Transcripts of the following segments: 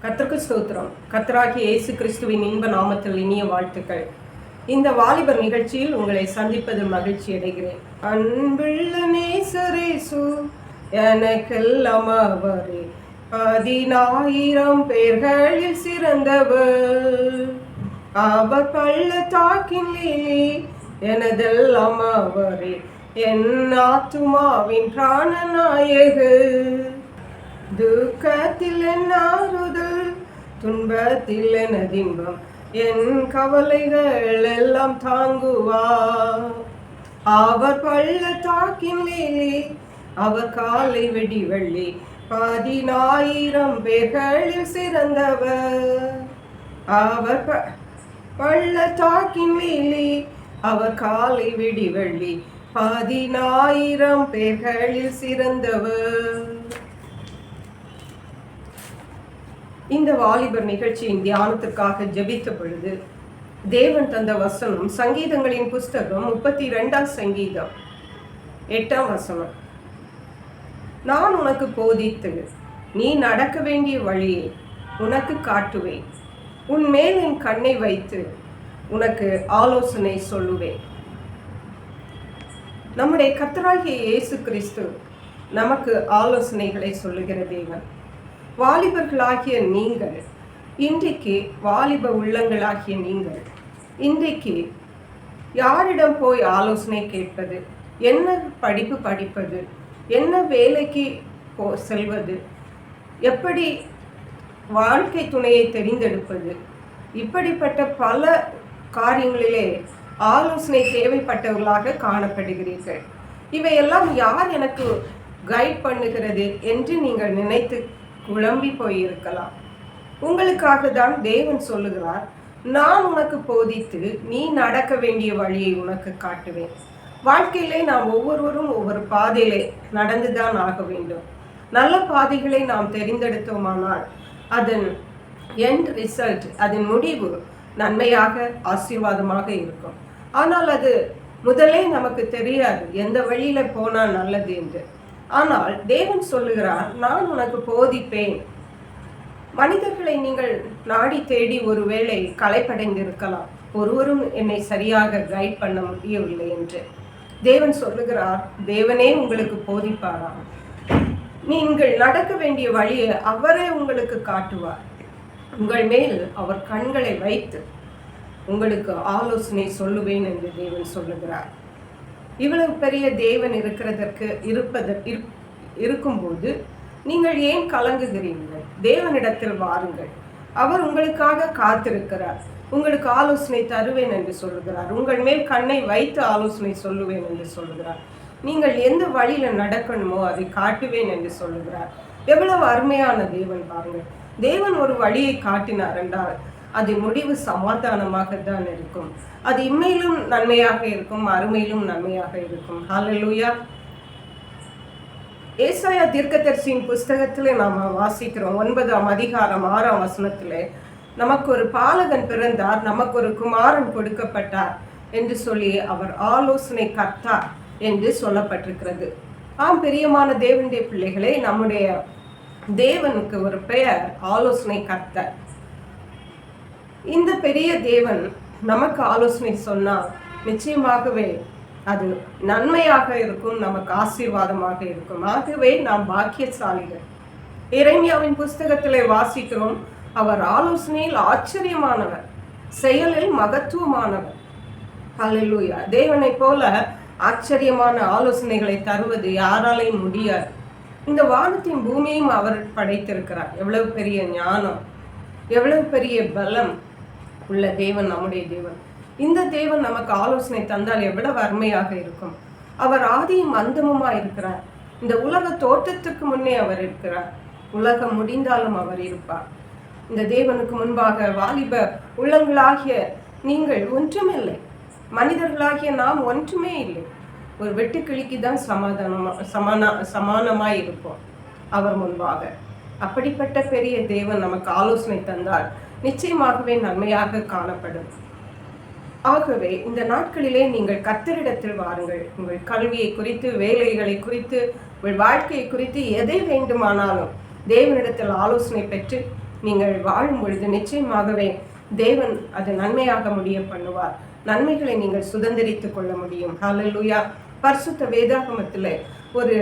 கர்த்தருக்கு ஸ்தோத்திரம். கர்த்தராகிய இயேசு கிறிஸ்துவின் இன்ப நாமத்தில் இனிய வாழ்த்துக்கள். இந்த வாலிபர் நிகழ்ச்சியில் உங்களை சந்திப்பதில் மகிழ்ச்சி அடைகிறேன். அன்புள்ள நேசரேசு எனக்கெல்லாம் அவரே, 10,000 பேர்களில் சிறந்தவர். அவர் பள்ளத்தாக்கின் லீலி எனதெல்லாம் அவரே, என் ஆத்துமாவின் பிராணநாயகர். துக்கத்தில் என் ஆறுதல், துன்பத்தில் எனதின்பம், என் கவலைகள் எல்லாம் தாங்குவார். அவர் பள்ளத்தாக்கின் லீலி, அவர் காலை வெடி வெள்ளி, 10,000 பேர்களில் சிறந்தவர். அவர் பள்ளத்தாக்கின் லீலி, அவர் காலை வெடி வெள்ளி, 10,000 பேர்களில் சிறந்தவர். இந்த வாலிபர் நிகழ்ச்சியின் தியானத்திற்காக ஜெபித்த பொழுது தேவன் தந்த வசனம் சங்கீதங்களின் புஸ்தகம் 32 சங்கீதம் 8 வசனம். நான் உனக்கு போதித்து நீ நடக்க வேண்டிய வழியை உனக்கு காட்டுவேன், உன் மேல் என் கண்ணை வைத்து உனக்கு ஆலோசனை சொல்லுவேன். நம்முடைய கர்த்தராகிய இயேசு கிறிஸ்து நமக்கு ஆலோசனைகளை சொல்லுகிற தேவன். வாலிபர்களாகிய நீங்கள் இன்றைக்கு, வாலிப உள்ளங்களாகிய நீங்கள் இன்றைக்கு யாரிடம் போய் ஆலோசனை கேட்பது? என்ன படிப்பு படிப்பது? என்ன வேலைக்கு செல்வது? எப்படி வாழ்க்கை துணையை தெரிந்தெடுப்பது? இப்படிப்பட்ட பல காரியங்களிலே ஆலோசனை தேவைப்பட்டவர்களாக காணப்படுகிறீர்கள். இவையெல்லாம் யார் எனக்கு கைட் பண்ணுகிறது என்று நீங்கள் நினைத்து குழம்பி போயிருக்கலாம். உங்களுக்காக தான் தேவன் சொல்லுகிறார், நான் உனக்கு போதித்து நீ நடக்க வேண்டிய வழியை உனக்கு காட்டுவேன். வாழ்க்கையிலே நாம் ஒவ்வொருவரும் ஒவ்வொரு பாதையிலே நடந்துதான் ஆக வேண்டும். நல்ல பாதைகளை நாம் தெரிந்தெடுத்தோமானால் அதன் எண்ட் ரிசல்ட், அதன் முடிவு நன்மையாக ஆசீர்வாதமாக இருக்கும். ஆனால் அது முதலே நமக்கு தெரியாது எந்த வழியில போனால் நல்லது என்று. ஆனால் தேவன் சொல்லுகிறார், நான் உனக்கு போதிப்பேன். மனிதர்களை நீங்கள் நாடி தேடி ஒருவேளை களைப்படைந்திருக்கலாம், ஒருவரும் என்னை சரியாக கைட் பண்ண முடியவில்லை என்று. தேவன் சொல்லுகிறார், தேவனே உங்களுக்கு போதிப்பாராம். நீங்கள் நடக்க வேண்டிய வழியை அவரே உங்களுக்கு காட்டுவார். உங்கள் மேல் அவர் கண்களை வைத்து உங்களுக்கு ஆலோசனை சொல்லுவேன் என்று தேவன் சொல்லுகிறார். இவ்வளவு பெரிய தேவன் இருக்கும்போது நீங்கள் ஏன் கலங்குகிறீர்கள்? தேவனிடத்தில் வாருங்கள். அவர் உங்களுக்காக காத்திருக்கிறார். உங்களுக்கு ஆலோசனை தருவேன் என்று சொல்லுகிறார். உங்கள் மேல் கண்ணை வைத்து ஆலோசனை சொல்லுவேன் என்று சொல்லுகிறார். நீங்கள் எந்த வழியில நடக்கணுமோ அதை காட்டுவேன் என்று சொல்லுகிறார். எவ்வளவு அருமையான தேவன் பாருங்கள். தேவன் ஒரு வழியை காட்டினார் என்றால் அது முடிவு சமாதானமாக தான் இருக்கும். அது இம்மையிலும் நன்மையாக இருக்கும், அருமையிலும் நன்மையாக இருக்கும். ஹல்லேலூயா. ஏசாயா தீர்க்கதரிசியின் புஸ்தகத்திலே நாம் வாசிக்கிறோம், 9ஆம் அதிகாரம் 6ஆம் வசனத்திலே, நமக்கு ஒரு பாலகன் பிறந்தார், நமக்கு ஒரு குமாரன் கொடுக்கப்பட்டார் என்று சொல்லி அவர் ஆலோசனை கர்த்தார் என்று சொல்லப்பட்டிருக்கிறது. ஆம், பிரியமான தேவனுடைய பிள்ளைகளே, நம்முடைய தேவனுக்கு ஒரு பெயர் ஆலோசனை கர்த்தர். இந்த பெரிய தேவன் நமக்கு ஆலோசனை சொன்னால் நிச்சயமாகவே அது நன்மையாக இருக்கும், நமக்கு ஆசீர்வாதமாக இருக்கும். ஆகவே நாம் பாக்கியசாலிகள். எரேமியாவின் புஸ்தகத்திலே வாசிக்கிறோம், அவர் ஆலோசனையில் ஆச்சரியமானவர், செயலில் மகத்துவமானவர். ஹல்லேலூயா. தேவனை போல ஆச்சரியமான ஆலோசனைகளை தருவது யாராலையும் முடியாது. இந்த வானத்தின் பூமியையும் அவர் படைத்திருக்கிறார். எவ்வளவு பெரிய ஞானம், எவ்வளவு பெரிய பலம் உள்ள தேவன் நம்முடைய தேவன். இந்த தேவன் நமக்கு ஆலோசனை தந்தால் எவ்வளவு அருமையாக இருக்கும். அவர் ஆதியும் அந்தமுமா இருக்கிறார். இந்த உலக தோற்றத்துக்கு முன்னே அவர் இருக்கிறார். உலகம் முடிந்தாலும் அவர் இருப்பார். இந்த தேவனுக்கு முன்பாக வாலிப உள்ளங்களாகிய நீங்கள் ஒன்றுமில்லை, மனிதர்களாகிய நாம் ஒன்றுமே இல்லை. ஒரு வெட்டுக்கிளிக்கு தான் சமானமாய் இருப்போம் அவர் முன்பாக. அப்படிப்பட்ட பெரிய தேவன் நமக்கு ஆலோசனை தந்தால் நிச்சயமாகவே நன்மையாக காணப்படும். ஆகவே இந்த நாட்களிலே நீங்கள் கர்த்தரிடத்தில் வாருங்கள். உங்கள் கல்வியை குறித்து, வேலைகளை குறித்து, உங்கள் வாழ்க்கையை குறித்து எதை வேண்டுமானாலும் தேவனிடத்தில் ஆலோசனை பெற்று நீங்கள் வாழும் பொழுது நிச்சயமாகவே தேவன் அது நன்மையாக முடிய பண்ணுவார். நன்மைகளை நீங்கள் சுதந்திரித்துக் கொள்ள முடியும். ஹல்லேலூயா. பரிசுத்த வேதாகமத்தில் ஒரு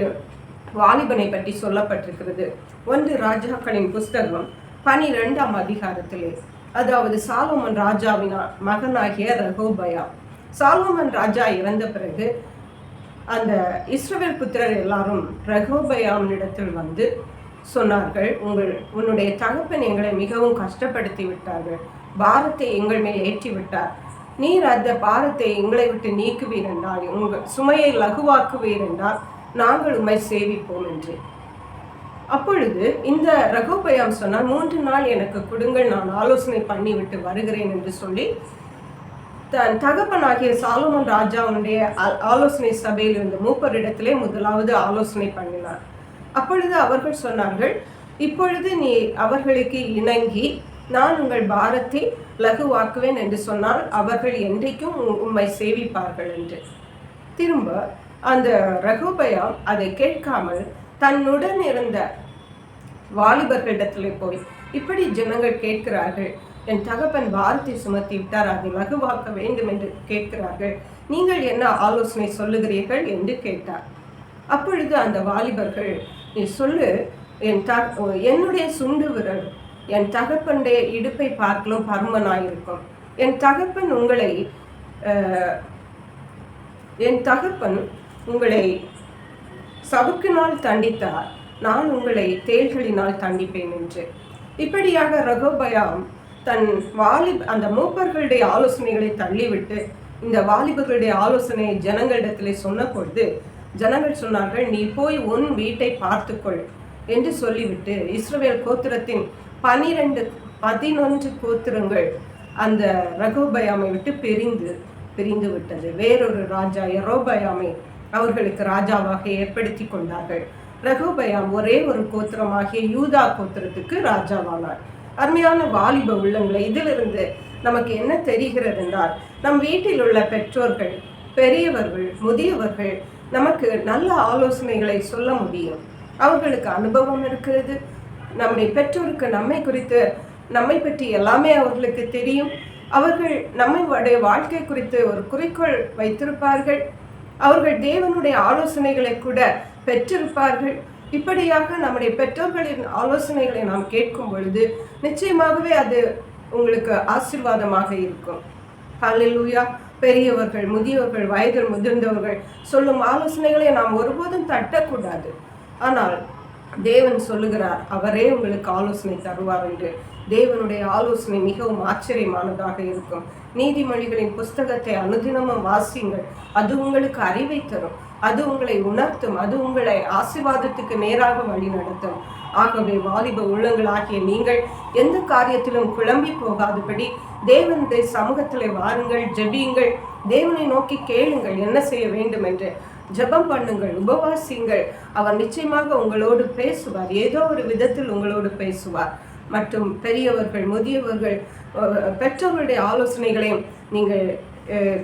வாலிபனை பற்றி சொல்லப்பட்டிருக்கிறது. 1 ராஜாக்களின் புஸ்தகம் 12ஆம் அதிகாரத்திலே, அதாவது சாலோமன் ராஜாவின் மகனாகிய ரெகொபெயாம். சாலோமன் ராஜா இறந்த பிறகு அந்த இஸ்ரவேல் புத்திரர் எல்லாரும் ரெகொபெயாமினிடத்தில் வந்து சொன்னார்கள், உன்னுடைய தகப்பன் எங்களை மிகவும் கஷ்டப்படுத்தி விட்டார்கள், பாரத்தை எங்கள் மேல் ஏற்றி விட்டார். நீர் அந்த பாரத்தை எங்களை விட்டு நீக்குவீர் என்றால், உங்கள் சுமையை லகுவாக்குவீர் என்றால் நாங்கள் உம்மை சேவிப்போம் என்று. அப்பொழுது இந்த ரெகொபெயாம் சொன்னார், 3 நாள் எனக்கு கொடுங்கள், நான் ஆலோசனை பண்ணிவிட்டு வருகிறேன் என்று சொல்லி தன் தகப்பனாகிய சாலோமன் ராஜாவுடைய ஆலோசனை சபையில் இருந்த மூப்பரிடத்திலே முதலாவது ஆலோசனை பண்ணினார். அப்பொழுது அவர்கள் சொன்னார்கள், இப்பொழுது நீ அவர்களுக்கு இணங்கி நான் உங்கள் பாரத்தை லகுவாக்குவேன் என்று சொன்னால் அவர்கள் என்றைக்கும் உம்மை சேவிப்பார்கள் என்று. திரும்ப அந்த ரெகொபெயாம் அதை கேட்காமல் தன்னுடன் இருந்த வாலிபர்களிடத்தில் போய், இப்படி ஜனங்கள் கேட்கிறார்கள், என் தகப்பன் பாரத்தை சுமத்தி விட்டார், அதை லகுவாக்க வேண்டும் என்று கேட்கிறார்கள், நீங்கள் என்ன ஆலோசனை சொல்லுகிறீர்கள் என்று கேட்டார். அப்பொழுது அந்த வாலிபர்கள், நீ சொல்லு, என்னுடைய சுண்டு விரல் என் தகப்பனுடைய இடுப்பை பார்க்கலும் பருமனாயிருக்கும். என் தகப்பன் உங்களை சவுக்கினால் தண்டித்தார், நான் உங்களை தேள்களினால் தண்டிப்பேன் என்று. இப்படியாக ரெகொபெயாம் தன் அந்த மூப்பர்களுடைய ஆலோசனைகளை தள்ளிவிட்டு இந்த வாலிபர்களுடைய ஆலோசனையை ஜனங்களிடத்திலே சொன்ன பொழுது ஜனங்கள் சொன்னார்கள், நீ போய் உன் வீட்டை பார்த்துக்கொள் என்று சொல்லிவிட்டு இஸ்ரவேல் கோத்திரத்தின் 11 கோத்திரங்கள் அந்த ரெகொபெயாமை விட்டு பிரிந்து விட்டது. வேறொரு ராஜா யெரொபெயாமை அவர்களுக்கு ராஜாவாக ஏற்படுத்தி கொண்டார்கள். ரெகொபெயாம் ஒரே ஒரு கோத்திரமாகிய யூதா கோத்திரத்துக்கு ராஜாவானார். அருமையான வாலிப உள்ளங்களை, இதிலிருந்து நமக்கு என்ன தெரிகிறது என்றால், நம் வீட்டில் உள்ள பெற்றோர்கள், பெரியவர்கள், முதியவர்கள் நமக்கு நல்ல ஆலோசனைகளை சொல்ல முடியும். அவர்களுக்கு அனுபவம் இருக்கிறது. நம்முடைய பெற்றோருக்கு நம்மை பற்றி எல்லாமே அவர்களுக்கு தெரியும். அவர்கள் நம்முடைய வாழ்க்கை குறித்து ஒரு குறிக்கோள் வைத்திருப்பார்கள். அவர்கள் தேவனுடைய ஆலோசனைகளை கூட பெற்றிருப்பார்கள். இப்படியாக நம்முடைய பெற்றோர்களின் ஆலோசனைகளை நாம் கேட்கும் பொழுது நிச்சயமாகவே அது உங்களுக்கு ஆசீர்வாதமாக இருக்கும். ஹல்லேலூயா. பெரியவர்கள், முதியவர்கள், வயதில் முதிர்ந்தவர்கள் சொல்லும் ஆலோசனைகளை நாம் ஒருபோதும் தட்டக்கூடாது. ஆனால் தேவன் சொல்லுகிறார், அவரே உங்களுக்கு ஆலோசனை தருவார் என்று. தேவனுடைய ஆலோசனை மிகவும் ஆச்சரியமானதாக இருக்கும். நீதிமொழிகளின் புஸ்தகத்தை அனுதினமும் வாசியுங்கள். அது உங்களுக்கு அறிவை தரும், அது உங்களை உணர்த்தும், அது உங்களை ஆசீர்வாதத்துக்கு நேராக வழி நடத்தும். ஆகவே வாலிப உள்ளங்களாகிய நீங்கள் எந்த காரியத்திலும் குழம்பி போகாதபடி தேவனுடைய சமூகத்தில் வாருங்கள், ஜெபியுங்கள், தேவனை நோக்கி கேளுங்கள், என்ன செய்ய வேண்டும் என்று ஜெபம் பண்ணுங்கள், உபவாசியுங்கள். அவர் நிச்சயமாக உங்களோடு பேசுவார், ஏதோ ஒரு விதத்தில் உங்களோடு பேசுவார். மற்றும் பெரியவர்கள், முதியவர்கள், பெற்றோர்களுடைய ஆலோசனைகளையும் நீங்கள்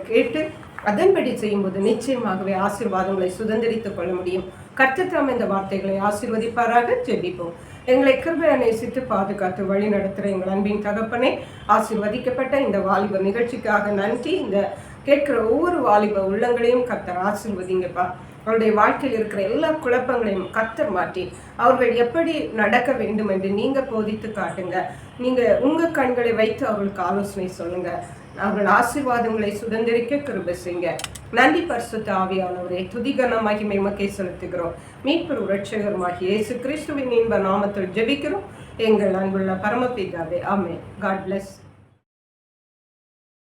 கேட்டு அதன்படி செய்யும்போது நிச்சயமாகவே ஆசீர்வாதங்களை சுதந்திரித்துக் கொள்ள முடியும். கர்த்தர் தாமே இந்த வார்த்தைகளை ஆசீர்வதிப்பாராக. ஜெபிப்போம். எங்களை கிருபையை நேசித்து பாதுகாத்து வழி நடத்துகிற எங்கள் அன்பின் தகப்பனே, ஆசீர்வதிக்கப்பட்ட இந்த வாலிப நிகழ்ச்சிக்காக நன்றி. இந்த கேட்கிற ஒவ்வொரு வாலிப உள்ளங்களையும் கர்த்தர் ஆசீர்வதிங்கப்பா. அவருடைய வாழ்க்கையில் இருக்கிற எல்லா குழப்பங்களையும் கர்த்தர் மாற்றி அவர்கள் எப்படி நடக்க வேண்டும் என்று நீங்க போதித்து காட்டுங்க. நீங்க உங்க கண்களை வைத்து அவர்களுக்கு ஆலோசனை சொல்லுங்க. அவர்கள் ஆசீர்வாதங்களை சுதந்திரிக்க கிருபை செய்யுங்க. நன்றி பரிசுத்த ஆவியானவரே, துதிகன மகிமை உமக்கே செலுத்துகிறோம். மீட்பர் இரட்சகருமாகிய இயேசு கிறிஸ்துவின் இன்ப நாமத்தில் ஜெபிக்கிறோம் எங்கள் அன்புள்ள பரமபிதாவே. ஆமென். God plus.